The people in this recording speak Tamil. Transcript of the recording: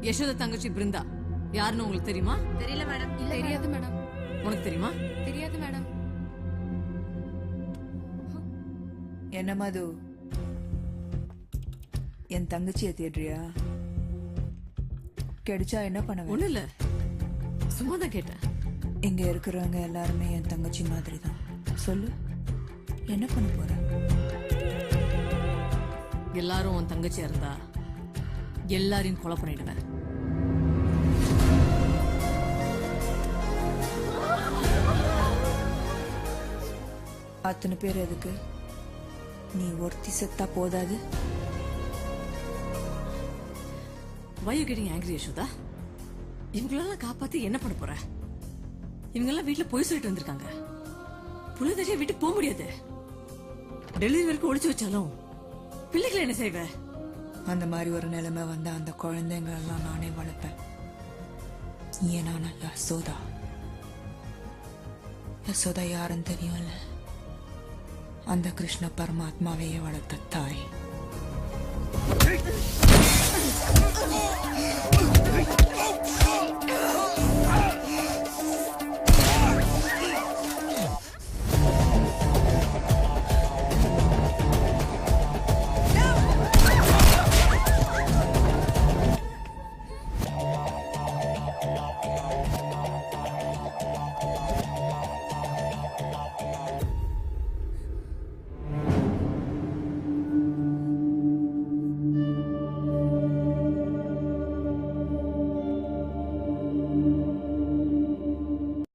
யசோதா தங்கச்சி பிருந்தா யாருன்னு உங்களுக்கு தெரியுமா? தெரியல மேடம். தெரியாது மேடம். உனக்கு தெரியுமா? தெரியாது மேடம். என்ன மது, என் தங்கச்சியை தேடுறியா? கிடைச்சா என்ன பண்ணுவேன்? ஒண்ணு இல்ல, சும்மா தான் கேட்டேன். இங்க இருக்கிறவங்க எல்லாருமே என் தங்கச்சி மாதிரி தான். சொல்லு, என்ன பண்ண போற? எல்லாரும் உன் தங்கச்சியா இருந்தா எல்லாரையும் கொலை பண்ணிடுவேன். அத்தனை பேர் எதுக்கு? நீ ஒருத்தி செத்தா போதாது? Why you getting angry, Yashoda? இவங்களெல்லாம் காப்பாத்தி என்ன பண்ண போற? இவங்கெல்லாம் வீட்டுல போய் சொல்லிட்டு வந்திருக்காங்க. புள்ளதடியா வீட்டுக்கு போக முடியாது. டெலிவரி வரைக்கும் ஒளிச்சு வச்சாலும் பிள்ளைகளை என்ன செய்வ? அந்த மாதிரி ஒரு நிலைமை வந்தா அந்த குழந்தைங்களெல்லாம் நானே வளர்ப்பேன். ஏன்னா நான் யசோதா. யசோதா யாருன்னு தெரியும்ல? அந்த கிருஷ்ண பரமாத்மாவையே வளர்த்த தாய். Hey!